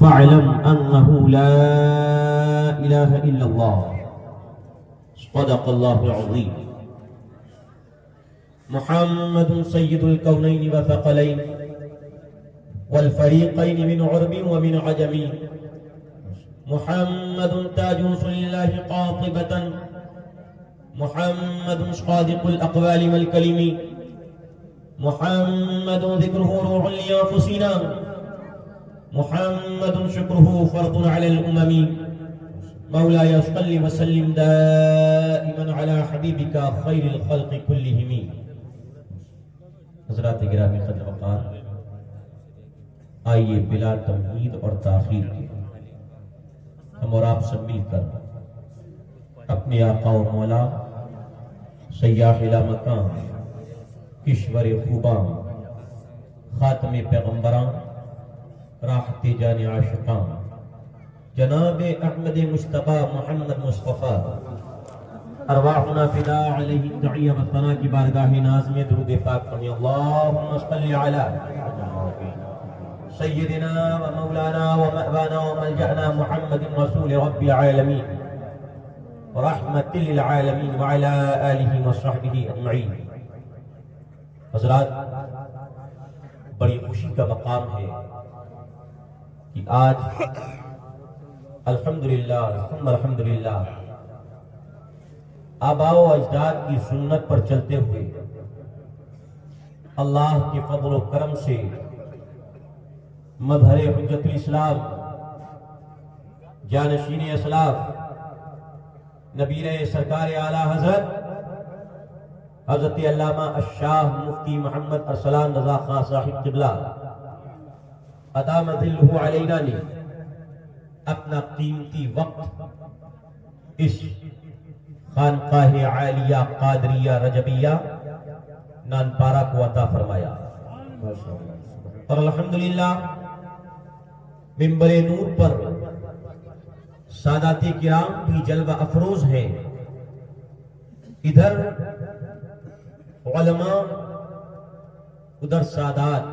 فاعلم انه لا اله الا الله صدق الله العظيم محمد سيد الكونين وثقلين والفريقين من عرب ومن عجم محمد تاج رسل الله قاطبة محمد صادق الأقوال والكلم محمد ذكره روح لأنفسنا محمد شكره فرض على الأمم مولاي صل وسلم دائما على حبيبك خير الخلق كلهم. حضرات گرامی قدر وقار، آئیے بلا تمہید اور تاخیر کے ہم اور آپ سب مل کر اپنے آقا و مولا سیاح لامکان کشور خوبان خاتم پیغمبران راحت جان عاشقان جناب احمد مصطفیٰ محمد مصطفیٰ ارواحنا فدا علیہ الدعیہ والثناء کی بارگاہ ناز میں درود پاک پڑھیں. اللہم صلی علی سیدنا و مولانا و مأوانا و ملجأنا محمد رسول رب العالمین ورحمت للعالمین وعلى آلہ وصحبہ اجمعین. حضرات، بڑی خوشی کا مقام ہے کہ آج الحمدللہ ثم الحمدللہ آباء و اجداد کی سنت پر چلتے ہوئے اللہ کے فضل و کرم سے مظہر حجت الاسلام جانشین اسلاف نبیر سرکار اعلیٰ حضرت علامہ الشاہ مفتی محمد ارسلان رضا خان صاحب قبلہ ادام ذلہ علینا نے اپنا قیمتی وقت اس خانقاہ عالیہ قادریہ رجبیہ نانپارہ کو عطا فرمایا، اور الحمدللہ منبر نور پر سادات کرام بھی جلوہ افروز ہیں. ادھر علماء ادھر سادات،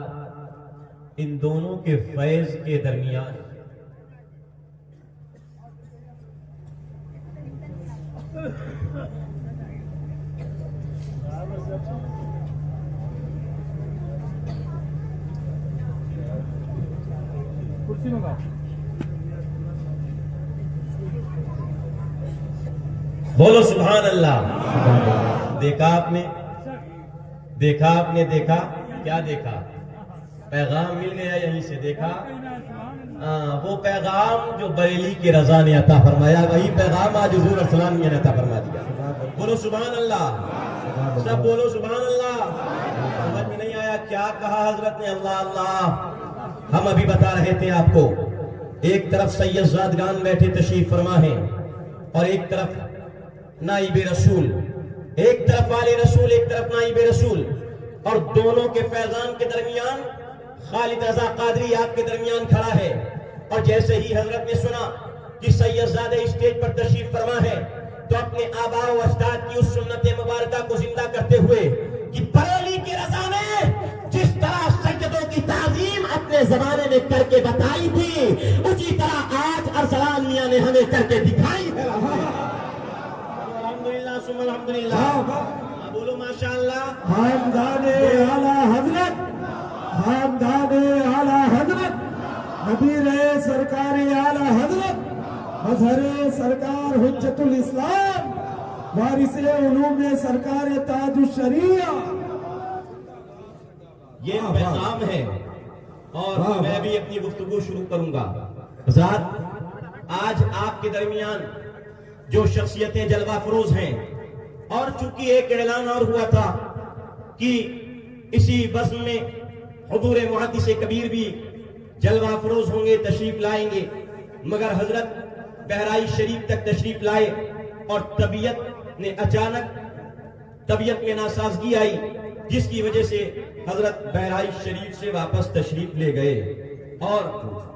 ان دونوں کے فیض کے درمیان بولو سبحان اللہ. دیکھا آپ نے دیکھا کیا دیکھا؟ پیغام مل گیا یہیں سے. دیکھا وہ پیغام جو بریلی کے رضا نے عطا فرمایا، وہی پیغام آج حضور ارسلان نے عطا فرما دیا. بولو سبحان اللہ، سب بولو سبحان اللہ. سمجھ میں نہیں آیا کیا کہا حضرت نے؟ اللہ اللہ. ہم ابھی بتا رہے تھے آپ کو، ایک طرف سید زادگان بیٹھے تشریف فرما ہیں اور ایک طرف نائب رسول، ایک طرف والے رسول ایک طرف نائب رسول، اور دونوں کے فیضان کے درمیان خالد رضا قادری آپ کے درمیان کھڑا ہے. اور جیسے ہی حضرت نے سنا کہ سید زادہ اسٹیج پر تشریف فرما ہے تو اپنے آباء و اجداد کی اس سنت مبارکہ کو زندہ کرتے ہوئے کہ بریلی کے رضا نے جس طرح سجدوں کی تعظیم اپنے زمانے میں کر کے بتائی تھی، اسی طرح آج ارسلان میاں نے ہمیں کر کے دکھائی ہے. الحمدللہ ثم الحمدللہ. بولو ماشاءاللہ. خاندان اعلیٰ حضرت، خاندان اعلیٰ حضرت، نبیر سرکار اعلیٰ حضرت، مظہر سرکار حجت الاسلام، وارث علوم سرکار تاج الشریعہ. یہ پیغام ہے اور میں بھی اپنی گفتگو شروع کروں گا. ذات آج آپ کے درمیان جو شخصیتیں جلوہ فروز ہیں، اور چونکہ ایک اعلان اور ہوا تھا کہ اسی بزم میں حضور محدث کبیر بھی جلوہ فروز ہوں گے، تشریف لائیں گے، مگر حضرت بہرائچ شریف تک تشریف لائے اور طبیعت نے اچانک طبیعت میں ناسازگی آئی، جس کی وجہ سے حضرت بہرائچ شریف سے واپس تشریف لے گئے اور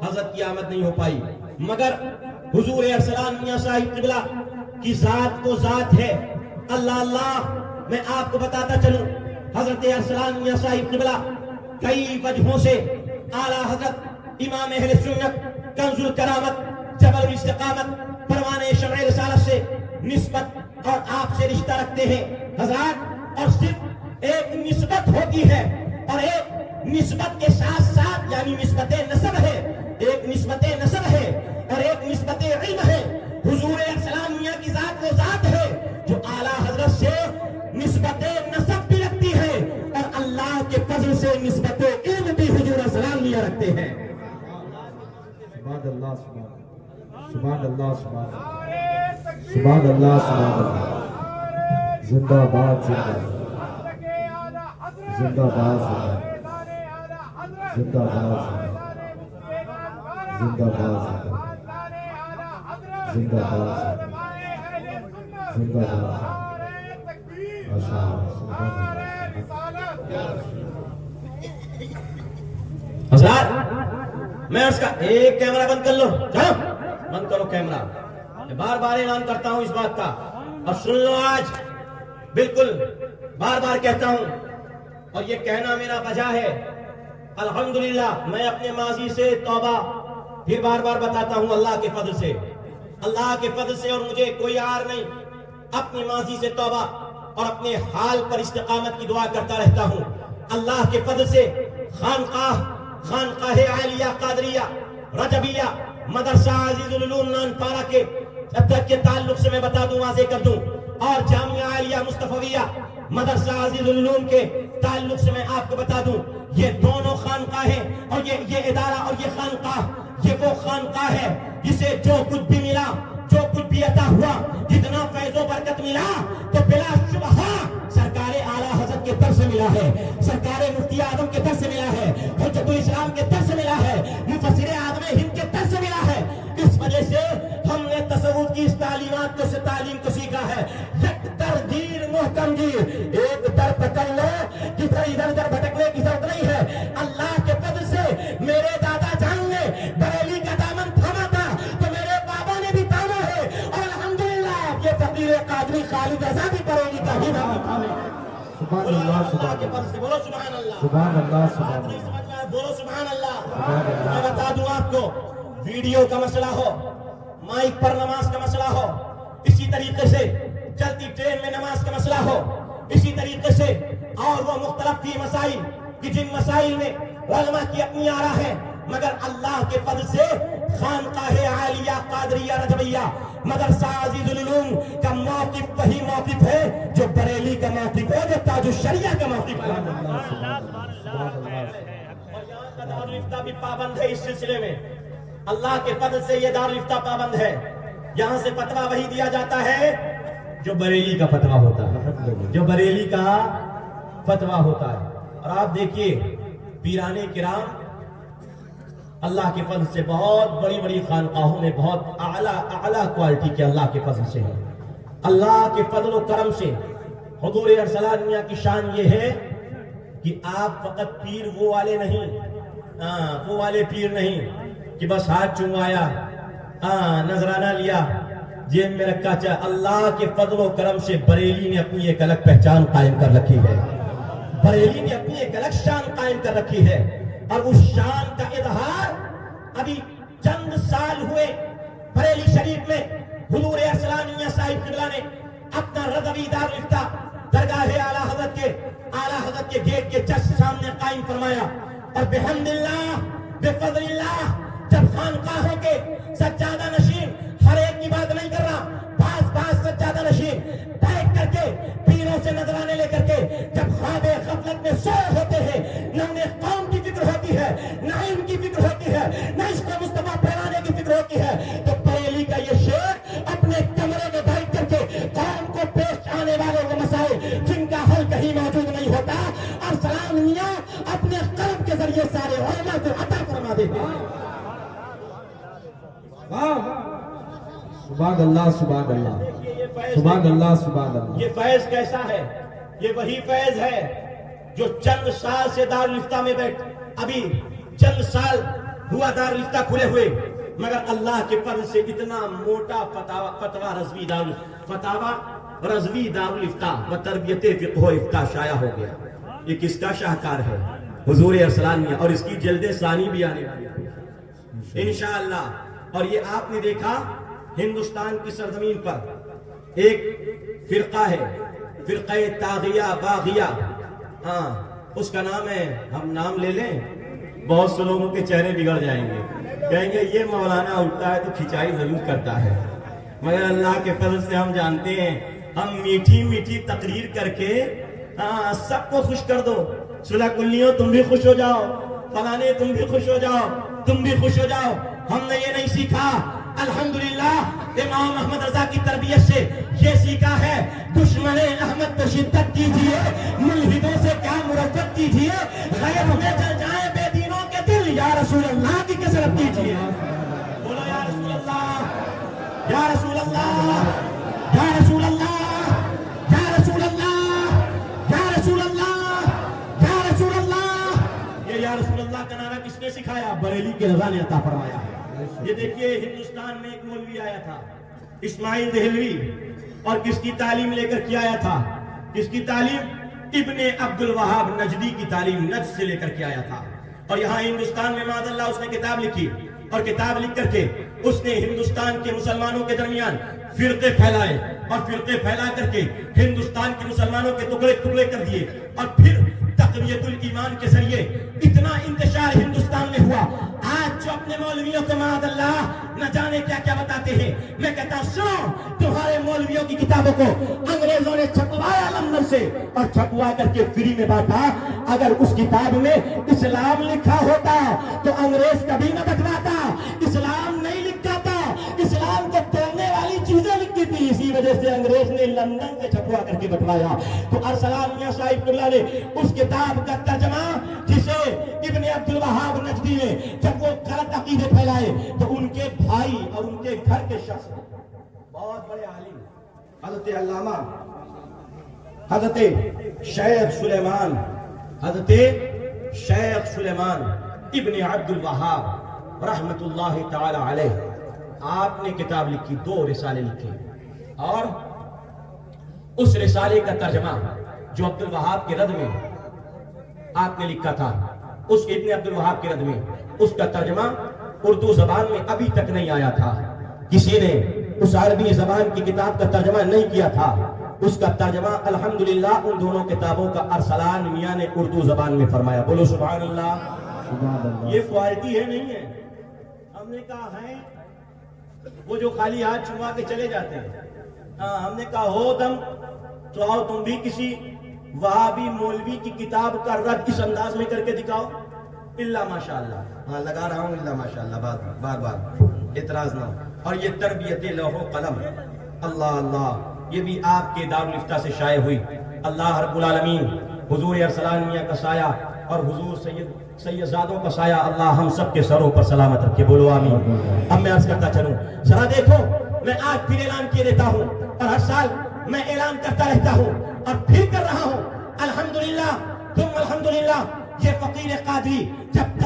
حضرت کی آمد نہیں ہو پائی. مگر حضور ارسلان میاں صاحب قبلہ کی ذات کو ذات ہے. اللہ اللہ. میں آپ کو بتاتا چلوں، حضرت ارسلان میاں صاحب قبلہ کئی وجہوں سے اعلیٰ حضرت امام اہل سنت کنز الکرامت جبل الاستقامت پروانہ شمع رسالت سے نسبت اور آپ سے رشتہ رکھتے ہیں حضرات، اور صرف ایک نسبت ہوتی ہے اور ایک نسبت کے ساتھ ساتھ یعنی نسبت نسب ہے، ایک نسبت نسب ہے اور ایک نسبت علم ہے۔ حضور السلام میاں کی ذات وہ ذات ہے جو اعلیٰ حضرت سے نسبت نسب بھی رکھتی ہے اور اللہ کے فضل سے نسبت علم بھی حضور السلام میاں رکھتے ہیں۔ سبحان اللہ سبحان اللہ سبحان اللہ سبحان اللہ سبحان اللہ زندہ باد زندہ باد زندہ باد زندہ باد زندہ باد زندہ باد ماشاء حضرات میں اس کا ایک کیمرہ بند کر لو، چلو بند کرو کیمرہ۔ میں بار بار اعلان کرتا ہوں اس بات کا اور سن لو، آج بالکل بار بار کہتا ہوں اور یہ کہنا میرا وجہ ہے۔ الحمدللہ میں اپنے ماضی سے توبہ پھر بار بار بتاتا ہوں اللہ کے فضل سے، اللہ کے فضل سے، اور مجھے کوئی عار نہیں، اپنے ماضی سے توبہ اور اپنے حال پر استقامت کی دعا کرتا رہتا ہوں۔ اللہ کے فضل سے خانقاہ عالیہ قادریہ رجبیہ مدرسہ عزیز العلوم نانپارہ کے تعلق سے میں بتا دوں، واضح کر دوں، اور جامعہ عالیہ مصطفیہ مدرسہ عزیز العلوم کے تعلق سے میں آپ کو بتا دوں، یہ دونوں خانقاہیں اور یہ ادارہ اور یہ خانقاہ، یہ وہ خانقاہ ہے جسے جو کچھ بھی ملا، جو کچھ بھی عطا ہوا، جتنا فیض و برکت ملا تو بلا شبہ سرکار اعلیٰ حضرت کے در سے ملا ہے، سرکار مفتی اعظم کے در سے ملا ہے، حجت الاسلام کے در سے ملا ہے، مفسر اعظم ہند کے در سے ملا ہے۔ اس وجہ سے ہم نے تصوف کی اس تعلیمات کو سے تعلیم کو سیکھا ہے، یک در گیر محکم گیر، ایک در پکڑ لو، کدھر ادھر ادھر بھٹکنے کی ضرورت نہیں ہے۔ اللہ کے فضل سے میرے دادا جان نے بریلی کا دامن تھاما تھا تو میرے بابا نے بھی تھاما ہے، اور الحمدللہ یہ فقیر قادری خالد رضا بھی بریلی کا ہی نام تھامے۔ سبحان اللہ اللہ کے فضل سے بولو سبحان اللہ، سبحان اللہ سبحان بات نہیں اللہ سمجھ میں آئے، بولو سبحان اللہ۔ سبحان اللہ۔ میں بتا دوں آپ کو، ویڈیو کا مسئلہ ہو، مائک پر نماز کا مسئلہ ہو، اسی طریقے سے چلتی ٹرین میں نماز کا مسئلہ ہو، اسی طریقے سے اور وہ مختلف بھی مسائل کہ جن مسائل میں علماء کی اپنی آراء ہے، مگر اللہ کے فضل سے خانقاہ عالیہ قادریہ رجبیہ مدرسہ عزیز العلوم کا موقف وہی موقف ہے جو بریلی کا موقف ہے، جو تاج الشریعہ کا موقف ہے، اور یہاں کا دارالفتہ بھی پابند ہے۔ اس سلسلے میں اللہ کے فضل سے یہ دارالفتہ پابند ہے، یہاں سے فتویٰ وہی دیا جاتا ہے جو بریلی کا فتویٰ ہوتا ہے، جو بریلی کا فتویٰ ہوتا ہے۔ اور آپ دیکھیے پیران کرام اللہ کے فضل سے بہت بڑی بڑی خانقاہوں میں بہت اعلیٰ کوالٹی کے اللہ کے فضل سے ہیں۔ اللہ کے فضل و کرم سے حضور ارسلان میاں کی شان یہ ہے کہ آپ فقط پیر وہ والے نہیں، وہ والے پیر نہیں کہ بس ہاتھ چومایا، نذرانہ لیا، جیب میں رکھا، چاہے اللہ کے فضل و کرم سے بریلی نے اپنی ایک الگ پہچان قائم کر رکھی ہے، بریلی نے اپنی ایک الگ شان قائم کر رکھی ہے، اور اس شان کا اظہار ابھی چند سال ہوئے بریلی شریف میں حضور ارسلان میاں صاحب قبلہ نے اپنا رضوی دارالفتہ درگاہ اعلیٰ حضرت کے گیٹ کے جسٹ سامنے قائم فرمایا، اور بحمد اللہ بفضل اللہ جب خانقاہوں کے سجادہ نشین ہر ایک کی بات نہیں کر رہا، بعض سجادہ نشین بیٹھ کر کے پیروں سے نذرانے لے کر کے جب خواب غفلت میں سوئے ہوتے ہیں، نہ انہیں قوم کی فکر ہوتی ہے، نہ علم کی فکر ہوتی ہے، نہ عشق مصطفیٰ پھیلانے کی فکر ہوتی ہے، تو بریلی کا یہ شیخ اپنے کمرے میں بیٹھ کر کے قوم کو پیش آنے والے وہ مسائل جن کا حل کہیں موجود نہیں ہوتا، اور سلام میاں اپنے قلب کے ذریعے سارے علماء کو عطا فرما دیتے ہیں۔ سبحان اللہ سبحان اللہ سبحان اللہ سبحان اللہ۔ یہ فیض کیسا ہے؟ یہ وہی فیض ہے جو چند سال سے دارالفتہ میں بیٹھ، ابھی چند سال ہوا دارالفتہ کھلے ہوئے، مگر اللہ کے فضل سے اتنا موٹا فتویٰ رضوی دارالفتہ و تربیت فقہ و افتاء شائع ہو گیا۔ یہ کس کا شاہکار ہے؟ حضور ارسلان میاں، اور اس کی جلد ثانی بھی آنے والی ہے۔ انشاءاللہ. اور یہ آپ نے دیکھا ہندوستان کی سرزمین پر ایک فرقہ ہے، فرقہ طاغیہ باغیہ. ہاں اس کا نام ہے، ہم نام لے لیں بہت سے لوگوں کے چہرے بگڑ جائیں گے، کہیں گے یہ مولانا اٹھتا ہے تو کھچائی ضرور کرتا ہے. مگر اللہ کے فضل سے ہم جانتے ہیں ہم میٹھی میٹھی تقریر کر کے سب کو خوش کر دو. صلح کلیوں تم بھی خوش ہو جاؤ، فلانے تم بھی خوش ہو جاؤ، تم بھی خوش ہو جاؤ. ہم نے یہ نہیں سیکھا. الحمدللہ امام احمد رضا کی تربیت سے یہ سیکھا ہے، دشمن احمد تو شدت کیجیے، ملحدوں سے کیا مربت کیجیے، غیب میں جل جائیں بے دینوں کے دل، یا رسول اللہ کی کثرت کیجیے. بولو یا رسول اللہ، یا رسول اللہ، یا رسول اللہ، یا رسول اللہ، یا رسول اللہ، یا رسول اللہ. یہ یا رسول اللہ کا نعرہ کس نے سکھایا؟ بریلی کے رضا نے عطا فرمایا. یہ دیکھیے ہندوستان میں ایک مولوی آیا تھا اسماعیل دہلوی، اور کس کی تعلیم لے کر کے آیا تھا؟ کس کی تعلیم؟ ابن عبد الوہاب نجدی کی تعلیم نجد سے لے کر کے آیا تھا. اور یہاں ہندوستان میں معاذ اللہ اس نے کتاب لکھی، اور کتاب لکھ کر کے اس نے ہندوستان کے مسلمانوں کے درمیان فرقے پھیلائے، اور فرقے پھیلا کر کے ہندوستان کے مسلمانوں کے ٹکڑے ٹکڑے کر دیے. اور پھر تقویت الایمان کے ذریعے اتنا انتشار ہندوستان میں ہوا. آج جو اپنے مولویوں کو معاذ اللہ نہ جانے کیا کیا بتاتے ہیں، میں کہتا ہوں سنو، تمہارے مولویوں کی کتابوں کو انگریزوں نے چھپوایا لندن سے، اور چھپوا کر کے فری میں بانٹا. اگر اس کتاب میں اسلام لکھا ہوتا تو انگریز کبھی نہ بٹواتا. اسلام نہیں لکھا تھا، اسلام کو توڑنے والی چیزیں لکھی تھی، اسی وجہ سے انگریز نے لندن سے چھپوا کر کے بٹوایا. تو ارسلان میاں صاحب اللہ نے اس کتاب کا ترجمہ، جسے ابن عبد الوہاب نجدی نے جب وہ غلط عقیدے پھیلائے تو ان کے بھائی اور ان کے گھر کے شخص بہت بڑے عالم حضرت علامہ حضرت شیخ سلیمان ابن عبد الوہاب رحمت اللہ تعالی علیہ، آپ نے کتاب لکھی، 2 رسالے لکھے. اور اس رسالے کا ترجمہ جو عبد الوہاب کے رد میں آپ نے لکھا تھا، اس ابن عبد الوہاب کے رد میں اس کا ترجمہ اردو زبان میں ابھی تک نہیں آیا تھا. کسی نے اس عربی زبان کی کتاب کا ترجمہ نہیں کیا تھا. اس کا ترجمہ الحمدللہ ان دونوں کتابوں کا ارسلان میاں نے اردو زبان میں فرمایا. بولو سبحان اللہ. یہ کوالٹی ہے نہیں ہے. ہم نے کہا ہے وہ جو خالی ہاتھ چما کے چلے جاتے ہیں. ہم نے کہا ہو دم تو آؤ تم بھی کسی وہابی مولوی کی کتاب کا رد اس انداز میں کر کے دکھاؤ. اللہ ماشاءاللہ. ہاں لگا رہا ہوں اللہ ماشاءاللہ، بار بار اعتراض نہ ہو. اور یہ تربیت لوح و قلم، اللہ اللہ، یہ بھی آپ کے دارالفتہ سے شائع ہوئی. اللہ رب العالمین حضور ارسلان میاں کا سایہ اور حضور سید زادوں کا سایہ اللہ ہم سب کے سروں پر سلامت رکھے. بولو آمین. اب میں عرض کرتا چلوں، ذرا دیکھو، میں آج پھر اعلان کیے دیتا ہوں، اور ہر سال میں اعلان کرتا رہتا ہوں اور پھر کر رہا ہوں. الحمدللہ ثم الحمدللہ. یہ فقیر قادری جب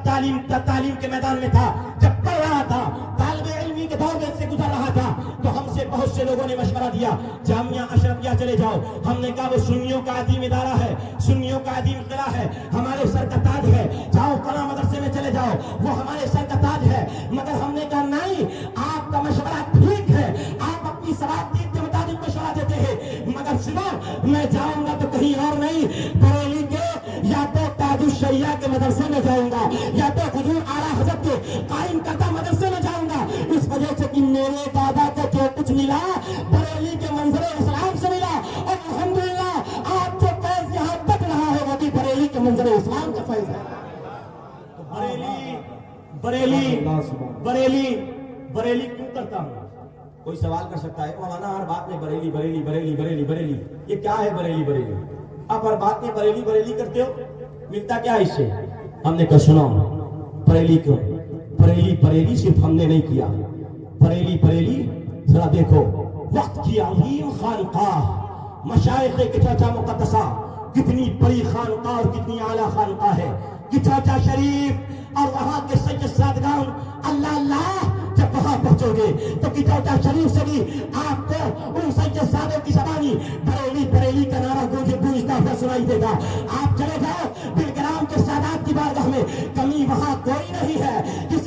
تعلیم کے میدان میں تھا، جب پڑھ رہا تھا، طالب علمی کے دور میں سے گزر رہا تھا، تو ہم سے بہت سے لوگوں نے مشورہ دیا جامعہ اشرفیہ چلے جاؤ. ہم نے کہا وہ سنیوں کا عظیم ادارہ ہے، سنیوں کا عظیم قلعہ ہے، ہمارے سر کا تاج ہے، جاؤ فلاں مدرسے میں چلے جاؤ، وہ ہمارے سر کا تاج ہے. مگر ہم نے کہا نہیں، آپ کا مشورہ ٹھیک ہے، آپ اپنی صلاحیت کے مطابق مشورہ دیتے ہیں، مگر سنو، میں جاؤں گا تو کہیں اور نہیں، بریلی کے یا تو تاج الشریعہ کے مدرسے میں جاؤں گا، یا تو حضور اعلیٰ حضرت کے قائم کردہ مدرسے میں جاؤں گا. اس وجہ سے کہ میرے دادا کو جو کچھ ملا بریلی کے منظر اسلام سے ملا، اور الحمدللہ آپ جو فیض یہاں تک رہا ہے وہ بھی بریلی کے منظر اسلام کا فیض ہے. بریلی کیوں کرتا ہوں؟ کوئی سوال کر سکتا ہے مولانا ہر بات میں بریلی بریلی بریلی بریلی بریلی، یہ کیا ہے بریلی بریلی؟ آپ ہر بات میں بریلی بریلی کرتے ہو، ملتا کیا اس سے؟ ہم نے کہا سنو، بریلی کیوں؟ بریلی صرف ہم نے نہیں کیا. بریلی ذرا دیکھو، وقت کی عظیم خانقاہ، مشائخ کے چاچا مقدسہ، کتنی بڑی خانقاہ اور کتنی اعلیٰ خانقاہ ہے. چاچا شریف اور وہاں کے سید سادگان، اللہ اللہ، جب وہاں پہنچو گے تو چاچا شریف سے بھی آپ کو ان سید سادوں کی زبانی بریلی کا نعرہ گونجتا ہوا سنائی دے گا. آپ چلے جاؤ بلگرام کے سادات کی بارگاہ میں، کمی وہاں کوئی نہیں ہے.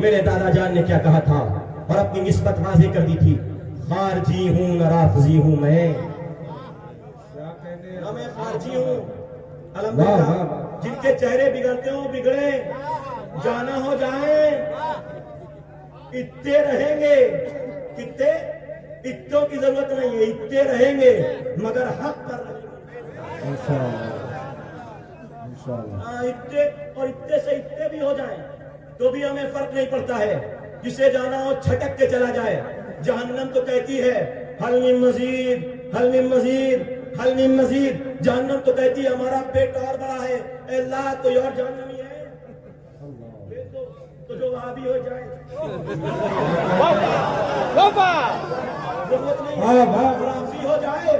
میرے دادا جان نے کیا کہا تھا اور اپنی نسبت واضح کر دی تھی. خارجی ہوں نہ رافضی ہوں میں خارجی ہوں. الحمدللہ جن کے چہرے بگڑتے ہوں بگڑے, جانا ہو جائیں, اتے رہیں گے. کتے اتوں کی ضرورت نہیں ہے, اتے رہیں گے مگر حق پر رہیں گے. اتے اور اتے سے اتے بھی ہو جائیں تو بھی ہمیں فرق نہیں پڑتا ہے. جسے جانا ہو چھٹک کے چلا جائے. جہنم تو کہتی ہے حل من مزید, حل من مزید, حل من مزید. جہنم تو کہتی ہے ہمارا پیٹ اور بڑا ہے, اے اللہ کوئی اور جہنمی ہے تو جو وہاں بھی ہو جائے. ضرورت نہیں ہے رافضی ہو جائے,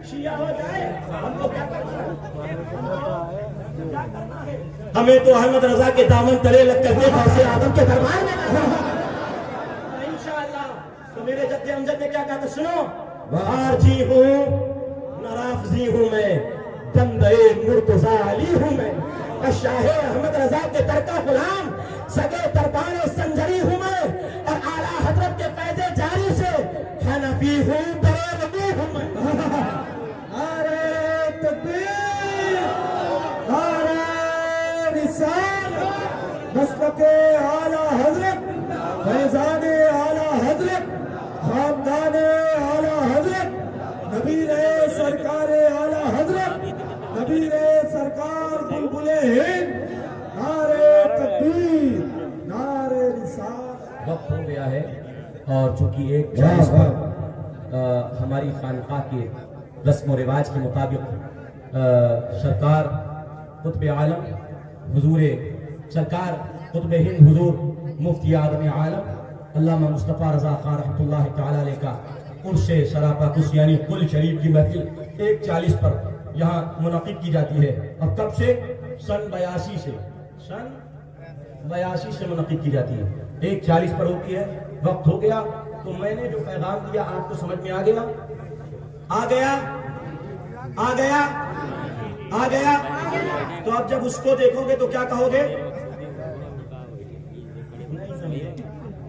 شیعہ ہو جائے, ہم کو کیا کرنا ہے؟ ہمیں تو احمد رضا کے دامن تلے لگ کر کے غوث اعظم کے دربار میں انشاءاللہ. تو میرے جد امجد نے کیا کہا تھا سنو. خارجی ہوں نہ رافضی ہوں میں, بندے مرتضی علی ہوں میں, شاہ احمد رضا کے در کا غلام, سگے دربار سنجری ہوں میں, اور اعلیٰ حضرت کے فیض جاری سے حنفی ہوں, بڑے نبی ہوں میں. نعرہ تکبیر, نعرہ رسالت, مسلک اعلیٰ حضرت, فیضان اعلیٰ حضرت, خاندان اعلیٰ حضرت, نبی رہے سرکار اعلیٰ حضرت, نبی رہے سرکار بلبل ہند. نعرہ تکبیر, نعرہ رسالت. وقت ہو گیا ہے اور چونکہ 1:40 پر ہماری خانقاہ کے رسم و رواج کے مطابق سرکار قطب عالم حضور سرکار قطب ہند حضور مفتی اعظم عالم علامہ مصطفیٰ رضا خان رحمۃ اللہ تعالی علیہ کا عرس سراپا کس یعنی قل شریف کی محفل 1:40 پر یہاں منعقد کی جاتی ہے. اور کب سے؟ سن 82 سے منعقد کی جاتی ہے. 1:40 پر ہوتی ہے. وقت ہو گیا تو میں نے جو پیغام دیا آپ کو سمجھ میں آ گیا, آ گیا, آ گیا, آ گیا. تو اب جب اس کو دیکھو گے تو کیا کہو گے؟ نہیں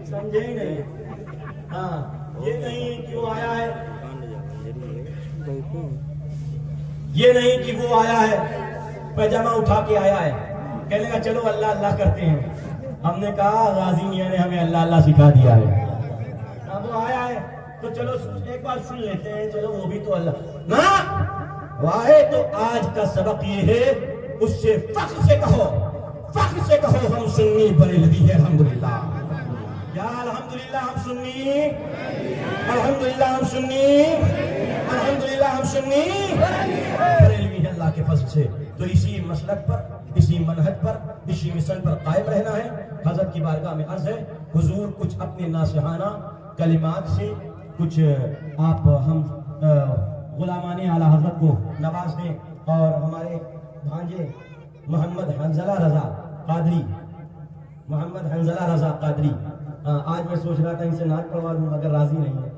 سمجھے ہی نہیں. ہاں یہ نہیں کہ وہ آیا ہے, یہ نہیں کہ وہ آیا ہے پیجامہ اٹھا کے آیا ہے, کہنے کا چلو اللہ اللہ کرتے ہیں. ہم نے کہا غازی میاں نے ہمیں اللہ اللہ سکھا دیا ہے. اب وہ آیا ہے تو چلو ایک بار سن لیتے ہیں, چلو وہ بھی تو اللہ نہ وائے. تو آج کا سبق یہ ہے, اس سے فخر سے کہو, فخر سے کہو ہم سنی بریلوی ہے الحمدللہ. یا الحمدللہ ہم سنی, الحمدللہ ہم سنی, الحمدللہ ہم سنی بریلوی ہے اللہ کے فضل سے. تو اسی مسلک پر, اسی منہج پر, اسی مشن پر قائم رہنا ہے. حضرت کی بارگاہ میں عرض ہے حضور کچھ اپنے ناصحانہ کلمات سے کچھ آپ ہم غلامان اعلیٰ حضرت کو نواز دیں. اور ہمارے بھانجے محمد حنزلہ رضا قادری, محمد حنزلہ رضا قادری, آج میں سوچ رہا تھا ان سے نعت پڑھوا دوں مگر راضی نہیں ہے.